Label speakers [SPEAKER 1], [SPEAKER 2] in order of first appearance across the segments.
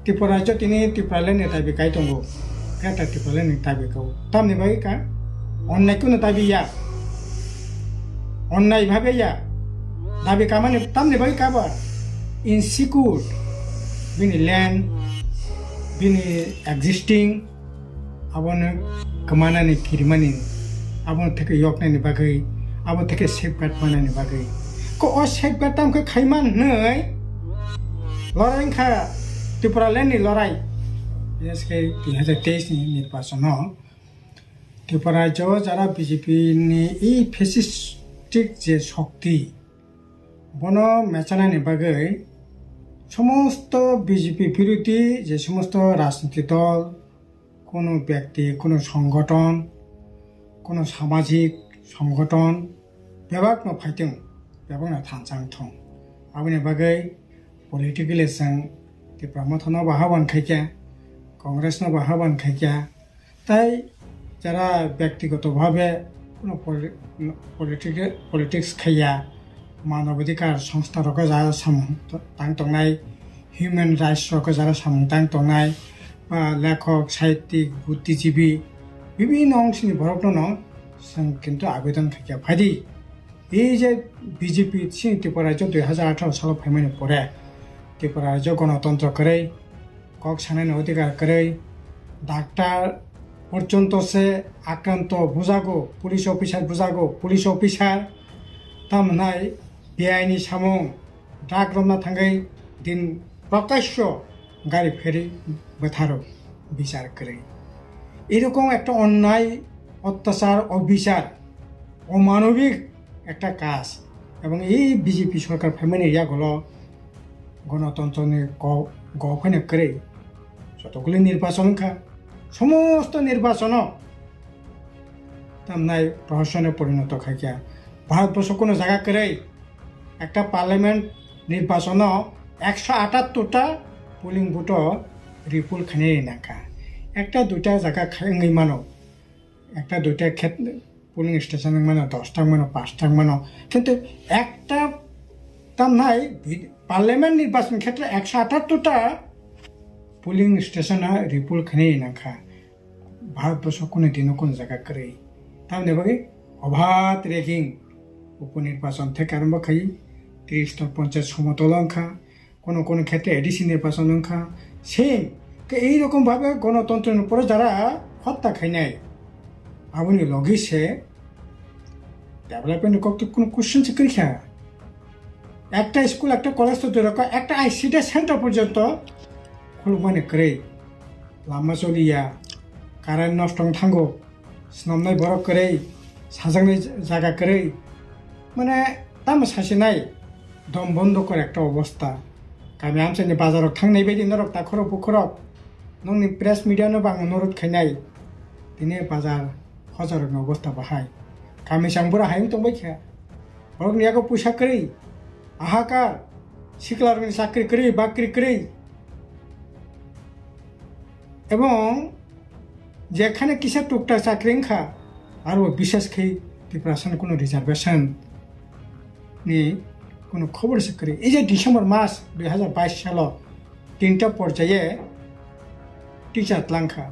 [SPEAKER 1] त्रिपुरा जो तिनी त्रिपुराले नेता बिकाई दंगो क्या त्रिपुराले नेता बिकाओ तमने भाई का अन्नाय को नेता बिया अन्नाय भावे या दाबी कामाने तमने भाई का बा इनसिक्योर बिनी लैंड बिनी existing abone kemana nih kiriman ini abone teke yok nih bagai abone teke safeguard mana nih bagai kok safeguard tam ke khaiman nih lorai kha Tipraland nih lorai ya sekali 2023 nih निर्वाचन त्रिपुरा जो যারা BJP নি এই fascistic যে শক্তি বন মেচানা নি বাgai সমস্ত BJP বিরোধী যে সমস্ত রাজনৈতিক দল কোনো ব্যক্তি কোনো সংগঠন কোনো সামাজিক সংগঠন बेबागनो फाइथिं बेबागनो थांचां थं आबनि बागै पलिटिकलिजों त्रिपुरामथनो बाहाबान खायखा कांग्रेसनो बाहाबान खायखा তাই যারা ব্যক্তিগতভাবে কোনো পলিটিক্স খাইয়া মানবাধিকার সংস্থারক যারা সামুং তংनाय হিউম্যান রাইটস রক যারা সামুং তংनाय বা লেখক সাহিত্যিক বুদ্ধিজীবী বিভিন্ন অংশনি বরফনো जों কিন্তু আবেদন খাইয়া ফাইদি এই যে বিজেপি সিং ত্রিপুরা যে 2018 সাল ফাইমানি পরে ত্রিপুরা যে গণতন্ত্র করে কক সানাইনি অধিকার করে ডাক্তার পর্যন্ত সে আক্রান্ত বুঝাগো পুলিশ অফিসার তামনাই বেআইনি সামুং ড্রাগ রমনা থাঙ্গাই দিন প্রকাশ্য গাড়ি ফেরি বেথারো বিচার করে এরকম একটা অন্যায় অত্যাচার অবিচার অমানবিক একটা কাজ এবং এই বিজেপি সরকার ফ্যামিলি ইয়াগুলো গণতন্ত্রনি গফানে করে যতগুলি নির্বাচন খা সমস্ত নির্বাচন তামনাই প্রহসনে পরিণত খাইয়া ভারতবর্ষ কোনো জায়গা করে একটা পার্লামেন্ট নির্বাচন 178টা পোলিং বুথ রিপুল খানে নাখা একটা দুইটা জায়গা খাই মানো একটা দুইটা ক্ষেত্রে পোলিং স্টেশন মানে 10টা মানে 5টা মানে কিন্তু একটা তার নাই পার্লামেন্ট নির্বাচন ক্ষেত্রে 178টা পোলিং স্টেশন রিপুল খানে নাখা ভারতবর্ষ কোনো দিনও কোনো জায়গা করে তার নেবে অবাধ রেগিং উপনির্বাচন থেকে আরম্ভ খাই 30টা পঞ্চায়েত সমতল অংখা কোনো কোনো ক্ষেত্রে এডিসি নির্বাচন অংখা সেম এইরকমভাবে গণতন্ত্রের উপরে যারা হত্যা খাই নাই আপনি লগিছে ডেভেলপমেন্ট করতে কোনো কোশ্চেন করিখা একটা স্কুল একটা কলেজ তো দূর একটা আইসিডি সেন্টার পর্যন্ত খুলবানি করে লামা চলিয়া কারেন্ট নষ্ট থাঙ্গো স্নামনাय বরফ করে সাজাংনাय জায়গা করে মানে তাম সাসে নাই দম বন্ধ করে একটা অবস্থা গামি আমসানি বাজাराव थांनाय बायदि नरक दाखरक बुखरक नोंनि प्रेस मिडियानो बां अनुरोध खायनाय दिनै बाजार हजारनि अबस्था बाहाय गामि सांबुरा हायं दंबायखा बरकनियाखौ पैसा करै हाहाकार सिखलारनि চাকরি करै बाख्रि करै এবং যেখানে কিসের টুকটাক চাকরি খা আর বিশেষ খেয়ে ত্রিপুরার কোনো রিজার্ভেশন নি কোনো খবর সে করে এই যে ডিসেম্বর মাস 2022 সাল 3টা পর্যায়ে টিচার লাঙ্খা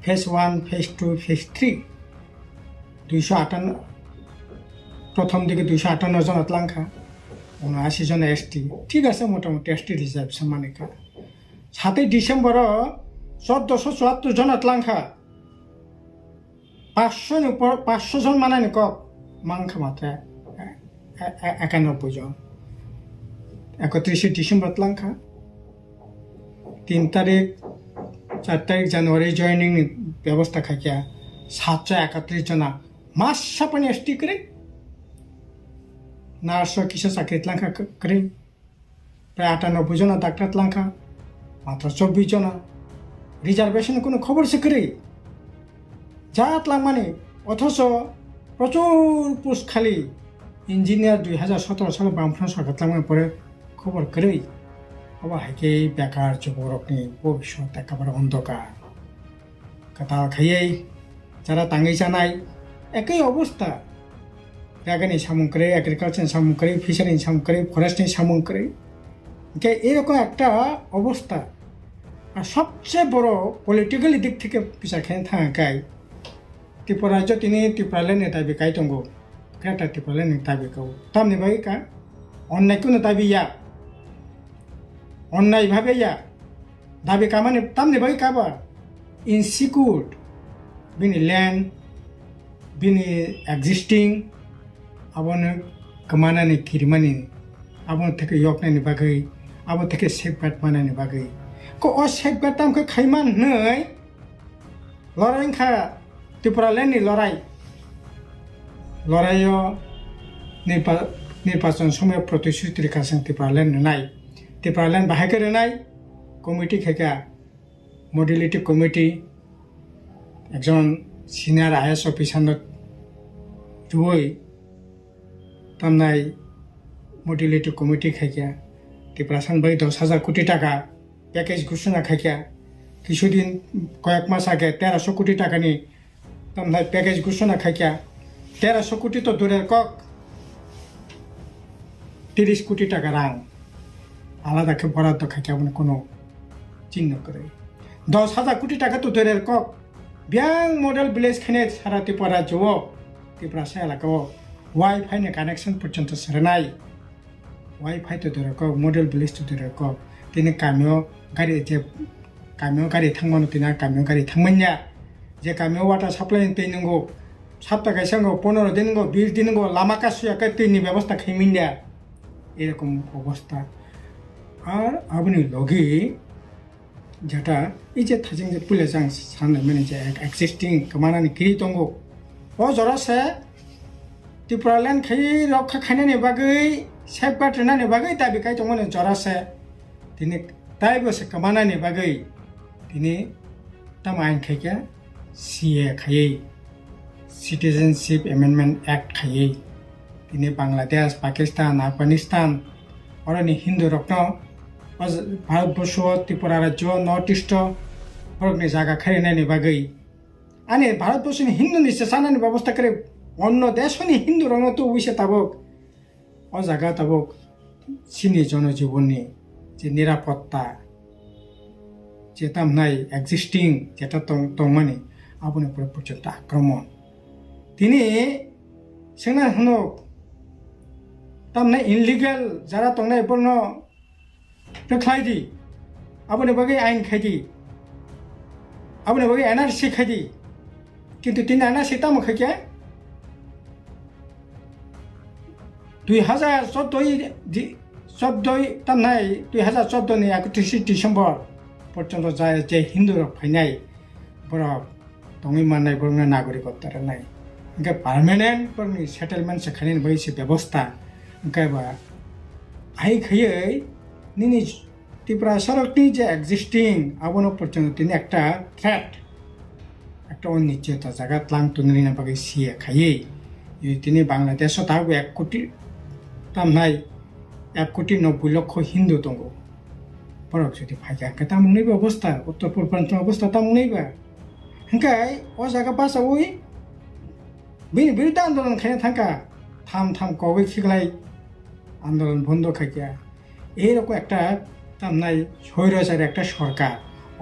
[SPEAKER 1] ফেজ 1 ফেজ 2 ফেজ 3 258 প্রথম দিকে 258 জন লাঙ্খা 79 জন এসটি ঠিক আছে মোটামুটি এসটি রিজার্ভেশন মানেকা 7 ডিসেম্বর 1474 জন লাঙ্খা 500 উপর 500 জন মানানি কক মাংখা মাত্রা 91 জন 31 ডিসেম্বর লাঙ্খা 3 তারিখ 4 তারিখ জানুয়ারি জয়নিং ব্যবস্থা খাইয়া 731 जना मासा पनि एसटी करे नार्स किसा चाकरी लांखा करे प्राय 98 जना डाक्टर लांखा मात्र 24 जना रिजार्वेशन কোনো খবর সে করে জাত লাং মানে অথচ প্রচুর পোস্ট খালি ইঞ্জিনিয়ার 2017 সালে বামফ্রন্ট সরকার লাং পরে খবর করে আবার হাইকে বেকার যুবকনি ভবিষ্যৎ একেবারে অন্ধকার কথা খাইয়াই যারা তাঙ্গি জানাই একই অবস্থা রেগানি সামুং করে এগ্রিকালচার সামুং করে ফিশারি সামুং করে ফরেস্টনি সামুং করে এরকম একটা অবস্থা আর সবচেয়ে বড় পলিটিক্যালি দিক থেকে বিচারখানে থাকায় ত্রিপুরা রাজ্য তিনি ত্রিপুরালেন্ডनि दाबिखाय दङ ग्रेटार ত্রিপুরালেন্ডनि दाबिखौ तामनि बायका अन्नायखौनो दाबिया अन्नाय भाबेया दाबि खामानि तामनि बायकाबा इनसिक्युर बिनि लैंड बिनि एक्जिस्टिं आबोनो कमानानि किरमानि आबोनो थेके यकनायनि बागै आबोनो थेके सेफगार्ड मानायनि बागै को अ सेफगार्ड तामखौ खायमान नै लरायखा ত্রিপুরালেন্ডनि लड़ाइयो निर्वाचन समय प्रतिश्रुति रेखाजों ত্রিপুরালেন্ড नाय ত্রিপুরালেন্ড बाहायखो नाय कमिटी खेका मडेलिटी कमिटी एकजन सिनियर IAS अफिसार रुई तामनाय मडेलिटी कमिटी खेका ত্রিপুরাसान बै 10,000 कोटी टाका पैकेज घोषणा खेका किछुदिन कयेक मास आगे 1300 कोटी टाकानि तामनाय पैकेज घोषणा खेका 1300 कोटी तो दूरेर कक 30 कोटी टाका रां आलादाके बराद्द खायखायावनो कोनो चिन्ह करे 10,000 कोटी टाका तो दूरेर कक ब्यांग मॉडल विलेज खेने सारा त्रिपुरा राज्योआव त्रिपुरा एलाकायाव वाईफाई नि कानेक्शन पर्यन्त सरनाय वाईफाई तो दूरेर कक मॉडल विलेज तो दूरेर कक दिनै गामियाव गारि थांबानो दिनै गामियाव गारि थांमानिया जे गामियाव वाटार साप्लाइ दै नांगौ 7 টাকা संगो 15 दिन गो 20 दिन गो लामा कासुयाके दैनि व्यवस्था खायमिन्या एरकम अवस्था और आबनि लगे जेटा इजे थाजिं जे पुले जां साननाय माने जे एक्जिस्टिं कमानानि किरि दंगो अ जरासे त्रिपुरालेन्ड खाय रक्षा खायनानि बागै सेफगार्ड होनानि बागै दाबिखाय दंमोन जरासे दिनै दायबोसे कमानानि बागै दिनै ताम आइन खायके CA खायै सिटीजनशिप एमेंडमेंट एक्ट खायै दिनै बांलादेश पाकिस्तान अफगानिस्तान और हिंदू रत्न भारतवर्ष त्रिपुरा राज्य नॉर्थ ईस्ट बरकनि जागा खायनायनि बागै आने भारतवर्षनि हिंदूनि सेसानानि व्यवस्था करे अन्य देशनि हिंदू रंग तो उइसे ताबक अ जागा ताबक सिनि जनजीवननि जे निरापत्ता जे तामनाय एक्जिस्टिं जेटा दंमानि आबुनि पर्यन्त आक्रमण दिनै सेंना हनो तामनाय इनलिगल जारा दंनाय बरनो रख्लायदि आबुनि बागै आइन खायदि आबुनि बागै NRC खायदि किन्तु दिनै NRC ताम खायके 2014 तामनाय 2014 नि 31 डिसेम्बर पर्यन्त जाय जे हिन्दू रक फायनाय बरक दङै माननाय बरनो नागरिकत्व राननाय इनका परमानेंट बरनि सेटलमेंट से खायनायनि बागै से व्यवस्था इनका बा आइ खायै निनि त्रिपुरा सरकनि जे एक्जिस्टिं आबनो पर्यन्त दिनै একটা थ्रेट একটা অনিশ্চয়তা জায়গা ত্লাং তুনিনা बागै CA खायै दिनै बांलादेश ताबो 1 कोटी तामनाय 1 कोटी 90 लक्ष हिन्दू दङ बरक जुदि फायगा तामुंनिबो अवस्था उत्तर पूर्वाञ्चल अवस्था तामुंनिबो हंखाय अ जागा बासावै बिनि बिरुद्ध आन्दोलन खायना थांका थाम कवै खिगलाय आन्दोलन बन्द खायका एरकम একটা तामनाय স্বৈরাচারী একটা সরকার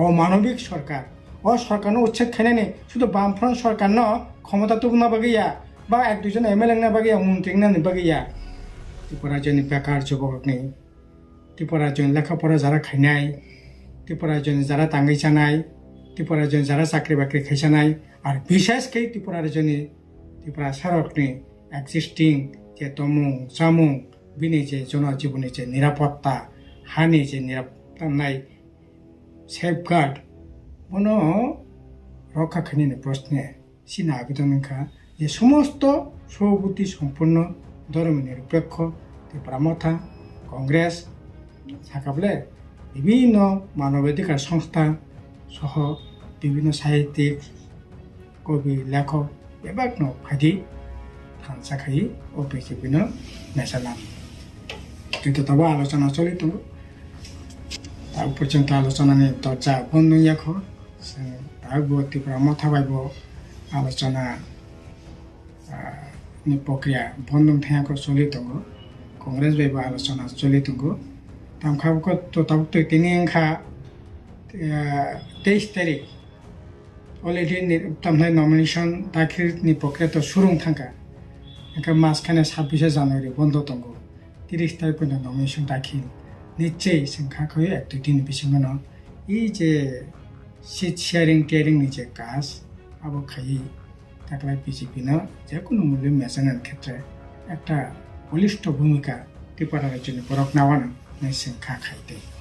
[SPEAKER 1] অমানবিক সরকার অ সরকারनो উচ্ছেদ খাयनानै শুধু বামফ্রন্ট সরকারनो ক্ষমতা তো না বাগैया बा 1-2 जन MLA ना बागैया मन्त्री ना बागैया त्रिपुरा राज्यनि बेकार जुबकनि त्रिपुरा राज्यनि लेखापड़ा जारा खायनाय त्रिपुरा राज्यनि जारा ताङै जानाय त्रिपुरा राज्यनि जारा साख्रि बाख्रि खायजानाय आरो बिसेसकै त्रिपुरा राज्यनि त्रिपुरा सरकनि एक्जिस्टिं जे तमुं जामुं बिनि जे जनजीवननि जे निरापत्ता हानि जे निरापत्तानाय सेफगार्ड बनो रक्षा खायनायनि प्रश्ने सिना आवेदनखा যে সমস্ত সভাপতি সম্পূর্ণ ধর্মনিরপেক্ষ ত্রিপুরা মথা কংগ্রেস থাকাবলে বিভিন্ন মানবাধিকার সংস্থা সহ বিভিন্ন সাহিত্যিক কবি লেখক এবাকনো ফাইদি থানসাখাই ও বিজেপিন নেশালাম কিন্তু তবে আলোচনা চলিত তা পর্যন্ত আলোচনানি দরজা বন্ধ ইয়াখ তাগো ত্রিপুরা মথা বাইব আলোচনা नि प्रक्रिया बन्द थायाखौ चलि दङ कंग्रेस बायबो आलोचना चलि दङ तामखाबको तो ताबतो तिनि अंखा 23 तारिख अलरेडि तामनाय नमिनेशन दाखिलनि प्रक्रियाथ' सुरुं थांखा एका मासखाने 26 जानुवारि बन्द दंगो 30 तारिख नमिनेशन दाखिल निश्चय जों खाखो एक दुई दिन बिसिमनो इ जे सीट शेयरिंग टेयरिंग नि जे काज आबो खाई ताकलाय बीजेपी न जे कोनो मूल्य मेजनार क्षेत्रे একটা বলিষ্ঠ ভূমিকা ত্রিপুরা রাজ্যের বরক নাওয়ানো নেসেন খা খাইতে